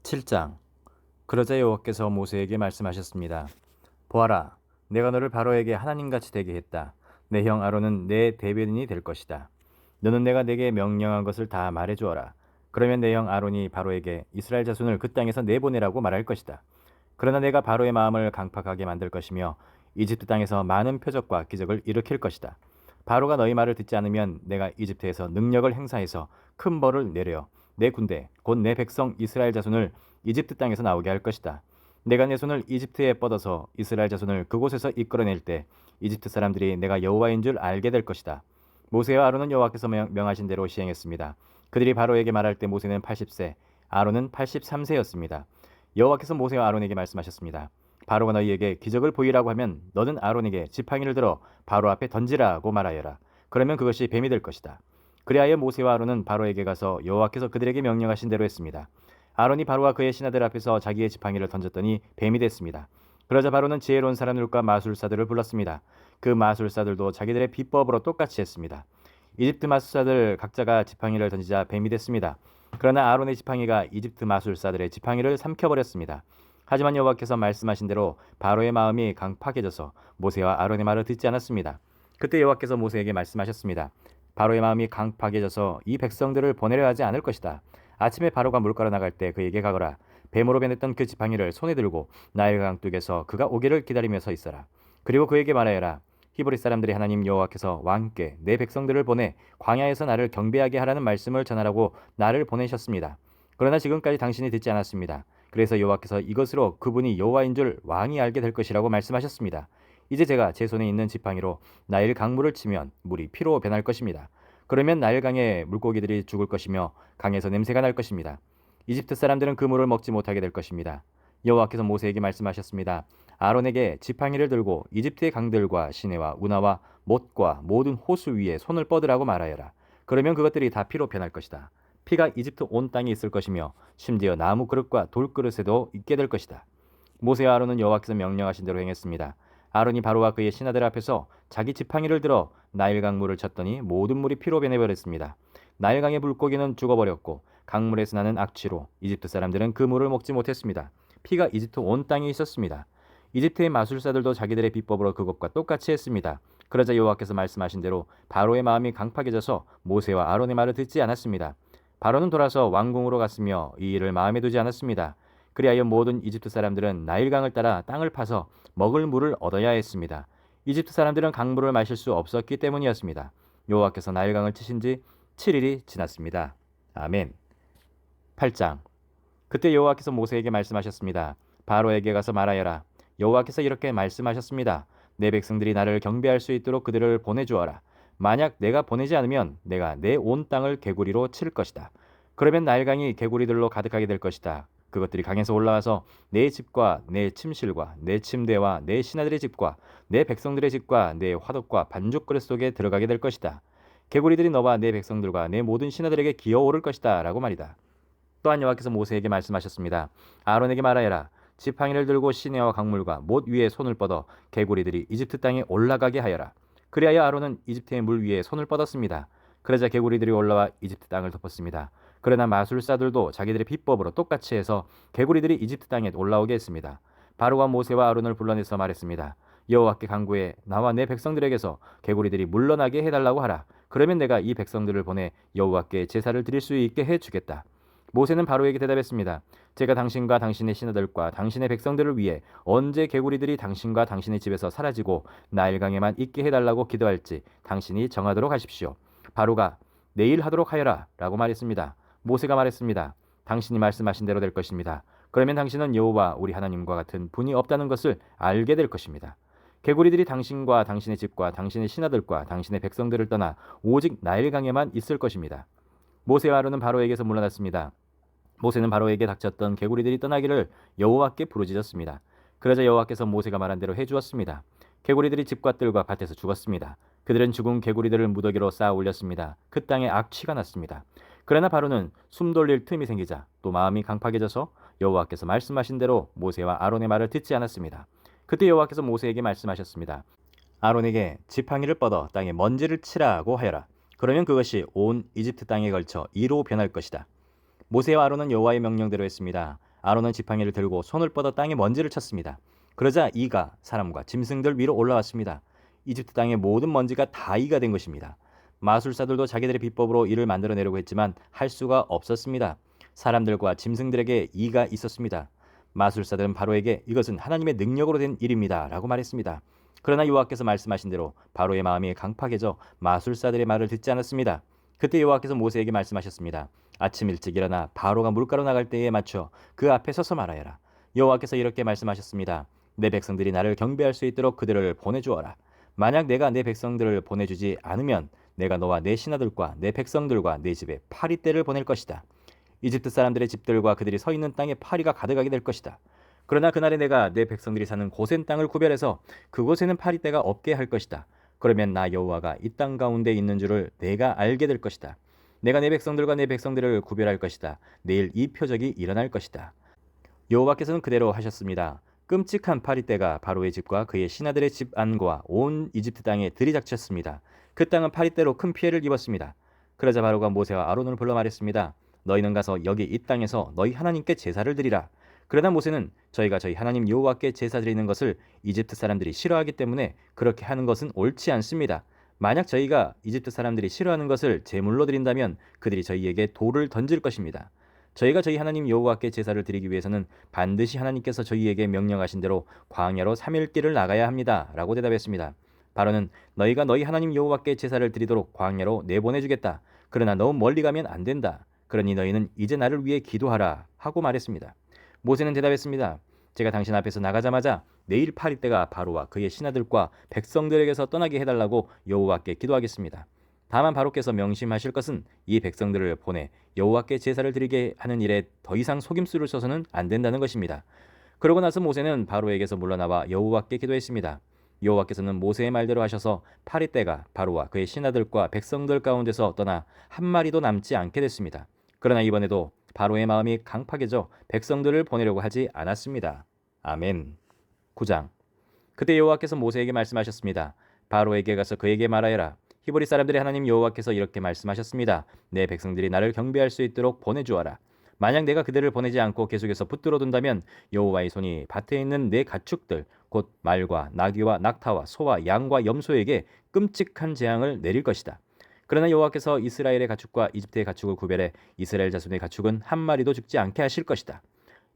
7장. 그러자 여호와께서 모세에게 말씀하셨습니다. 보아라, 내가 너를 바로에게 하나님같이 되게 했다. 내 형 아론은 내 대변인이 될 것이다. 너는 내가 내게 명령한 것을 다 말해주어라. 그러면 내 형 아론이 바로에게 이스라엘 자손을 그 땅에서 내보내라고 말할 것이다. 그러나 내가 바로의 마음을 강팍하게 만들 것이며 이집트 땅에서 많은 표적과 기적을 일으킬 것이다. 바로가 너희 말을 듣지 않으면 내가 이집트에서 능력을 행사해서 큰 벌을 내려 내 군대 곧 내 백성 이스라엘 자손을 이집트 땅에서 나오게 할 것이다. 내가 내 손을 이집트에 뻗어서 이스라엘 자손을 그곳에서 이끌어낼 때 이집트 사람들이 내가 여호와인 줄 알게 될 것이다. 모세와 아론은 여호와께서 명하신 대로 시행했습니다. 그들이 바로에게 말할 때 모세는 80세, 아론은 83세였습니다. 여호와께서 모세와 아론에게 말씀하셨습니다. 바로가 너희에게 기적을 보이라고 하면 너는 아론에게 지팡이를 들어 바로 앞에 던지라고 말하여라. 그러면 그것이 뱀이 될 것이다. 그리하여 모세와 아론은 바로에게 가서 여호와께서 그들에게 명령하신 대로 했습니다. 아론이 바로와 그의 신하들 앞에서 자기의 지팡이를 던졌더니 뱀이 됐습니다. 그러자 바로는 지혜로운 사람들과 마술사들을 불렀습니다. 그 마술사들도 자기들의 비법으로 똑같이 했습니다. 이집트 마술사들 각자가 지팡이를 던지자 뱀이 됐습니다. 그러나 아론의 지팡이가 이집트 마술사들의 지팡이를 삼켜버렸습니다. 하지만 여호와께서 말씀하신 대로 바로의 마음이 강팍해져서 모세와 아론의 말을 듣지 않았습니다. 그때 여호와께서 모세에게 말씀하셨습니다. 바로의 마음이 강팍해져서 이 백성들을 보내려 하지 않을 것이다. 아침에 바로가 물가로 나갈 때 그에게 가거라. 뱀으로 변했던 그 지팡이를 손에 들고 나일 강둑에서 그가 오기를 기다리며 서 있어라. 그리고 그에게 말하여라. 히브리 사람들이 하나님 여호와께서 왕께 내 백성들을 보내 광야에서 나를 경배하게 하라는 말씀을 전하라고 나를 보내셨습니다. 그러나 지금까지 당신이 듣지 않았습니다. 그래서 여호와께서 이것으로 그분이 여호와인 줄 왕이 알게 될 것이라고 말씀하셨습니다. 이제 제가 제 손에 있는 지팡이로 나일 강물을 치면 물이 피로 변할 것입니다. 그러면 나일 강의 물고기들이 죽을 것이며 강에서 냄새가 날 것입니다. 이집트 사람들은 그 물을 먹지 못하게 될 것입니다. 여호와께서 모세에게 말씀하셨습니다. 아론에게 지팡이를 들고 이집트의 강들과 시내와 운하와 못과 모든 호수 위에 손을 뻗으라고 말하여라. 그러면 그것들이 다 피로 변할 것이다. 피가 이집트 온 땅에 있을 것이며 심지어 나무 그릇과 돌 그릇에도 있게 될 것이다. 모세와 아론은 여호와께서 명령하신 대로 행했습니다. 아론이 바로와 그의 신하들 앞에서 자기 지팡이를 들어 나일 강물을 쳤더니 모든 물이 피로 변해버렸습니다. 나일 강의 물고기는 죽어버렸고 강물에서 나는 악취로 이집트 사람들은 그 물을 먹지 못했습니다. 피가 이집트 온 땅에 있었습니다. 이집트의 마술사들도 자기들의 비법으로 그것과 똑같이 했습니다. 그러자 여호와께서 말씀하신 대로 바로의 마음이 강팍해져서 모세와 아론의 말을 듣지 않았습니다. 바로는 돌아서 왕궁으로 갔으며 이 일을 마음에 두지 않았습니다. 그리하여 모든 이집트 사람들은 나일강을 따라 땅을 파서 먹을 물을 얻어야 했습니다. 이집트 사람들은 강물을 마실 수 없었기 때문이었습니다. 여호와께서 나일강을 치신 지 7일이 지났습니다. 아멘. 8장. 그때 여호와께서 모세에게 말씀하셨습니다. 바로에게 가서 말하여라. 여호와께서 이렇게 말씀하셨습니다. 내 백성들이 나를 경배할 수 있도록 그들을 보내주어라. 만약 내가 보내지 않으면 내가 내 온 땅을 개구리로 칠 것이다. 그러면 나일강이 개구리들로 가득하게 될 것이다. 그것들이 강에서 올라와서 내 집과 내 침실과 내 침대와 내 신하들의 집과 내 백성들의 집과 내 화덕과 반죽 그릇 속에 들어가게 될 것이다. 개구리들이 너와 내 백성들과 내 모든 신하들에게 기어오를 것이다 라고 말이다. 또한 여호와께서 모세에게 말씀하셨습니다. 아론에게 말하여라. 지팡이를 들고 시내와 강물과 못 위에 손을 뻗어 개구리들이 이집트 땅에 올라가게 하여라. 그리하여 아론은 이집트의 물 위에 손을 뻗었습니다. 그러자 개구리들이 올라와 이집트 땅을 덮었습니다. 그러나 마술사들도 자기들의 비법으로 똑같이 해서 개구리들이 이집트 땅에 올라오게 했습니다. 바로가 모세와 아론을 불러내서 말했습니다. 여호와께 간구해 나와 내 백성들에게서 개구리들이 물러나게 해달라고 하라. 그러면 내가 이 백성들을 보내 여호와께 제사를 드릴 수 있게 해주겠다. 모세는 바로에게 대답했습니다. 제가 당신과 당신의 신하들과 당신의 백성들을 위해 언제 개구리들이 당신과 당신의 집에서 사라지고 나일강에만 있게 해달라고 기도할지 당신이 정하도록 하십시오. 바로가 내일 하도록 하여라 라고 말했습니다. 모세가 말했습니다. 당신이 말씀하신 대로 될 것입니다. 그러면 당신은 여호와 우리 하나님과 같은 분이 없다는 것을 알게 될 것입니다. 개구리들이 당신과 당신의 집과 당신의 신하들과 당신의 백성들을 떠나 오직 나일강에만 있을 것입니다. 모세와 아론은 바로에게서 물러났습니다. 모세는 바로에게 닥쳤던 개구리들이 떠나기를 여호와께 부르짖었습니다. 그러자 여호와께서 모세가 말한 대로 해주었습니다. 개구리들이 집과 뜰과 밭에서 죽었습니다. 그들은 죽은 개구리들을 무더기로 쌓아 올렸습니다. 그 땅에 악취가 났습니다. 그러나 바로는 숨 돌릴 틈이 생기자 또 마음이 강팍해져서 여호와께서 말씀하신 대로 모세와 아론의 말을 듣지 않았습니다. 그때 여호와께서 모세에게 말씀하셨습니다. 아론에게 지팡이를 뻗어 땅에 먼지를 치라고 하여라. 그러면 그것이 온 이집트 땅에 걸쳐 이로 변할 것이다. 모세와 아론은 여호와의 명령대로 했습니다. 아론은 지팡이를 들고 손을 뻗어 땅에 먼지를 쳤습니다. 그러자 이가 사람과 짐승들 위로 올라왔습니다. 이집트 땅의 모든 먼지가 다 이가 된 것입니다. 마술사들도 자기들의 비법으로 이를 만들어내려고 했지만 할 수가 없었습니다. 사람들과 짐승들에게 이가 있었습니다. 마술사들은 바로에게 이것은 하나님의 능력으로 된 일입니다 라고 말했습니다. 그러나 여호와께서 말씀하신 대로 바로의 마음이 강팍해져 마술사들의 말을 듣지 않았습니다. 그때 여호와께서 모세에게 말씀하셨습니다. 아침 일찍 일어나 바로가 물가로 나갈 때에 맞춰 그 앞에 서서 말하여라. 여호와께서 이렇게 말씀하셨습니다. 내 백성들이 나를 경배할 수 있도록 그들을 보내주어라. 만약 내가 내 백성들을 보내주지 않으면 내가 너와 내 신하들과 내 백성들과 내 집에 파리떼를 보낼 것이다. 이집트 사람들의 집들과 그들이 서 있는 땅에 파리가 가득하게 될 것이다. 그러나 그날에 내가 내 백성들이 사는 고센 땅을 구별해서 그곳에는 파리떼가 없게 할 것이다. 그러면 나 여호와가 이 땅 가운데 있는 줄을 내가 알게 될 것이다. 내가 내 백성들과 내 백성들을 구별할 것이다. 내일 이 표적이 일어날 것이다. 여호와께서는 그대로 하셨습니다. 끔찍한 파리떼가 바로의 집과 그의 신하들의 집 안과 온 이집트 땅에 들이닥쳤습니다. 그 땅은 파리떼로 큰 피해를 입었습니다. 그러자 바로가 모세와 아론을 불러 말했습니다. 너희는 가서 여기 이 땅에서 너희 하나님께 제사를 드리라. 그러나 모세는 저희가 저희 하나님 여호와께 제사 드리는 것을 이집트 사람들이 싫어하기 때문에 그렇게 하는 것은 옳지 않습니다. 만약 저희가 이집트 사람들이 싫어하는 것을 제물로 드린다면 그들이 저희에게 돌을 던질 것입니다. 저희가 저희 하나님 여호와께 제사를 드리기 위해서는 반드시 하나님께서 저희에게 명령하신 대로 광야로 3일 길을 나가야 합니다. 라고 대답했습니다. 바로는 너희가 너희 하나님 여호와께 제사를 드리도록 광야로 내보내주겠다. 그러나 너무 멀리 가면 안 된다. 그러니 너희는 이제 나를 위해 기도하라 하고 말했습니다. 모세는 대답했습니다. 제가 당신 앞에서 나가자마자 내일 파리떼가 바로와 그의 신하들과 백성들에게서 떠나게 해달라고 여호와께 기도하겠습니다. 다만 바로께서 명심하실 것은 이 백성들을 보내 여호와께 제사를 드리게 하는 일에 더 이상 속임수를 써서는 안 된다는 것입니다. 그러고 나서 모세는 바로에게서 물러나와 여호와께 기도했습니다. 여호와께서는 모세의 말대로 하셔서 파리떼가 바로와 그의 신하들과 백성들 가운데서 떠나 한 마리도 남지 않게 됐습니다. 그러나 이번에도 바로의 마음이 강팍해져 백성들을 보내려고 하지 않았습니다. 아멘. 9장. 그때 여호와께서 모세에게 말씀하셨습니다. 바로에게 가서 그에게 말하여라. 히브리 사람들의 하나님 여호와께서 이렇게 말씀하셨습니다. 내 백성들이 나를 경배할 수 있도록 보내주어라. 만약 내가 그들을 보내지 않고 계속해서 붙들어 둔다면 여호와의 손이 밭에 있는 내 가축들 곧 말과 나귀와 낙타와 소와 양과 염소에게 끔찍한 재앙을 내릴 것이다. 그러나 여호와께서 이스라엘의 가축과 이집트의 가축을 구별해 이스라엘 자손의 가축은 한 마리도 죽지 않게 하실 것이다.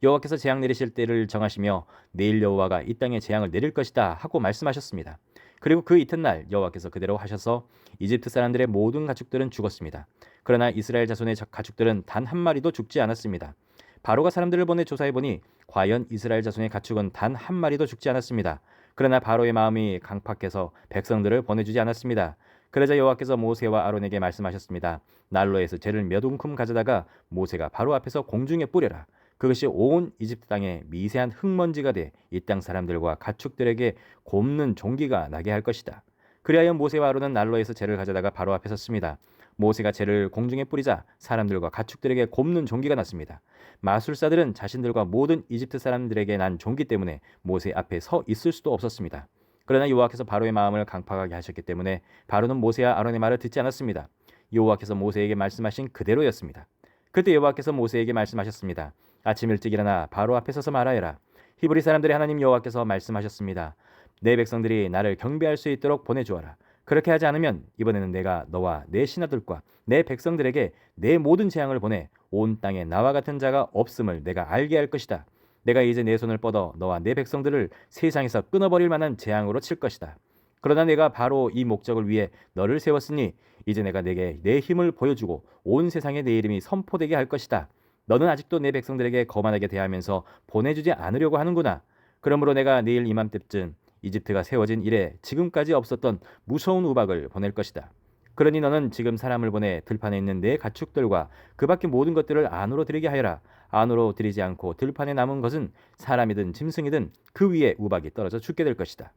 여호와께서 재앙 내리실 때를 정하시며 내일 여호와가 이 땅에 재앙을 내릴 것이다 하고 말씀하셨습니다. 그리고 그 이튿날 여호와께서 그대로 하셔서 이집트 사람들의 모든 가축들은 죽었습니다. 그러나 이스라엘 자손의 가축들은 단 한 마리도 죽지 않았습니다. 바로가 사람들을 보내 조사해보니 과연 이스라엘 자손의 가축은 단 한 마리도 죽지 않았습니다. 그러나 바로의 마음이 강팍해서 백성들을 보내주지 않았습니다. 그러자 여호와께서 모세와 아론에게 말씀하셨습니다. 난로에서 재를 몇 움큼 가져다가 모세가 바로 앞에서 공중에 뿌려라. 그것이 온 이집트 땅에 미세한 흙먼지가 돼 이 땅 사람들과 가축들에게 곱는 종기가 나게 할 것이다. 그리하여 모세와 아론은 난로에서 재를 가져다가 바로 앞에 섰습니다. 모세가 재를 공중에 뿌리자 사람들과 가축들에게 곱는 종기가 났습니다. 마술사들은 자신들과 모든 이집트 사람들에게 난 종기 때문에 모세 앞에 서 있을 수도 없었습니다. 그러나 여호와께서 바로의 마음을 강팍하게 하셨기 때문에 바로는 모세와 아론의 말을 듣지 않았습니다. 여호와께서 모세에게 말씀하신 그대로였습니다. 그때 여호와께서 모세에게 말씀하셨습니다. 아침 일찍 일어나 바로 앞에 서서 말하여라. 히브리 사람들의 하나님 여호와께서 말씀하셨습니다. 내 백성들이 나를 경배할 수 있도록 보내주어라. 그렇게 하지 않으면 이번에는 내가 너와 내 신하들과 내 백성들에게 내 모든 재앙을 보내 온 땅에 나와 같은 자가 없음을 내가 알게 할 것이다. 내가 이제 내 손을 뻗어 너와 내 백성들을 세상에서 끊어버릴 만한 재앙으로 칠 것이다. 그러나 내가 바로 이 목적을 위해 너를 세웠으니 이제 내가 내게 내 힘을 보여주고 온 세상에 내 이름이 선포되게 할 것이다. 너는 아직도 내 백성들에게 거만하게 대하면서 보내주지 않으려고 하는구나. 그러므로 내가 내일 이맘때쯤 이집트가 세워진 이래 지금까지 없었던 무서운 우박을 보낼 것이다. 그러니 너는 지금 사람을 보내 들판에 있는 내 가축들과 그 밖의 모든 것들을 안으로 들이게 하여라. 안으로 들이지 않고 들판에 남은 것은 사람이든 짐승이든 그 위에 우박이 떨어져 죽게 될 것이다.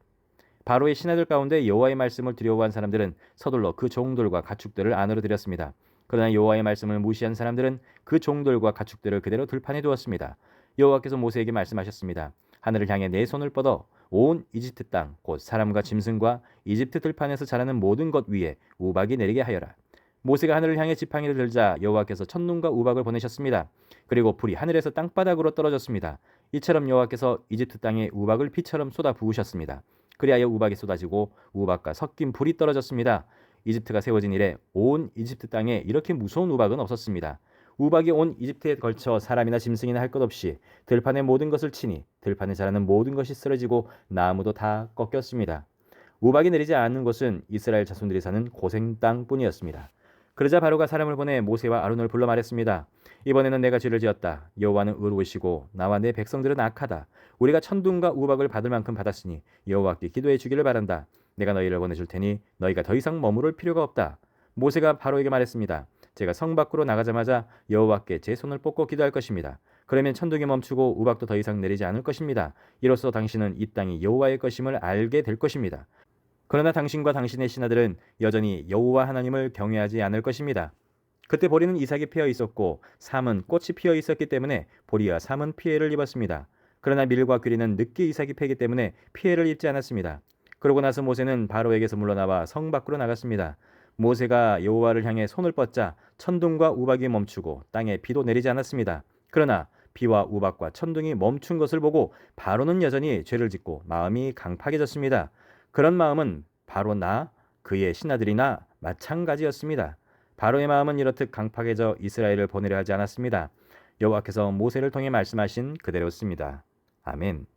바로의 신하들 가운데 여호와의 말씀을 두려워한 사람들은 서둘러 그 종들과 가축들을 안으로 들였습니다. 그러나 여호와의 말씀을 무시한 사람들은 그 종들과 가축들을 그대로 들판에 두었습니다. 여호와께서 모세에게 말씀하셨습니다. 하늘을 향해 내 손을 뻗어 온 이집트 땅 곧 사람과 짐승과 이집트 들판에서 자라는 모든 것 위에 우박이 내리게 하여라. 모세가 하늘을 향해 지팡이를 들자 여호와께서 천둥과 우박을 보내셨습니다. 그리고 불이 하늘에서 땅바닥으로 떨어졌습니다. 이처럼 여호와께서 이집트 땅에 우박을 비처럼 쏟아 부으셨습니다. 그리하여 우박이 쏟아지고 우박과 섞인 불이 떨어졌습니다. 이집트가 세워진 이래 온 이집트 땅에 이렇게 무서운 우박은 없었습니다. 우박이 온 이집트에 걸쳐 사람이나 짐승이나 할 것 없이 들판의 모든 것을 치니 들판에 자라는 모든 것이 쓰러지고 나무도 다 꺾였습니다. 우박이 내리지 않는 곳은 이스라엘 자손들이 사는 고생 땅뿐이었습니다. 그러자 바로가 사람을 보내 모세와 아론을 불러 말했습니다. 이번에는 내가 죄를 지었다. 여호와는 의로우시고 나와 내 백성들은 악하다. 우리가 천둥과 우박을 받을 만큼 받았으니 여호와께 기도해 주기를 바란다. 내가 너희를 보내줄 테니 너희가 더 이상 머무를 필요가 없다. 모세가 바로에게 말했습니다. 제가 성 밖으로 나가자마자 여호와께 제 손을 뻗고 기도할 것입니다. 그러면 천둥이 멈추고 우박도 더 이상 내리지 않을 것입니다. 이로써 당신은 이 땅이 여호와의 것임을 알게 될 것입니다. 그러나 당신과 당신의 신하들은 여전히 여호와 하나님을 경외하지 않을 것입니다. 그때 보리는 이삭이 피어 있었고 삼은 꽃이 피어 있었기 때문에 보리와 삼은 피해를 입었습니다. 그러나 밀과 귀리는 늦게 이삭이 패기 때문에 피해를 입지 않았습니다. 그러고 나서 모세는 바로에게서 물러나와 성 밖으로 나갔습니다. 모세가 여호와를 향해 손을 뻗자 천둥과 우박이 멈추고 땅에 비도 내리지 않았습니다. 그러나 비와 우박과 천둥이 멈춘 것을 보고 바로는 여전히 죄를 짓고 마음이 강팍해졌습니다. 그런 마음은 바로나 그의 신하들이나 마찬가지였습니다. 바로의 마음은 이렇듯 강팍해져 이스라엘을 보내려 하지 않았습니다. 여호와께서 모세를 통해 말씀하신 그대로였습니다. 아멘.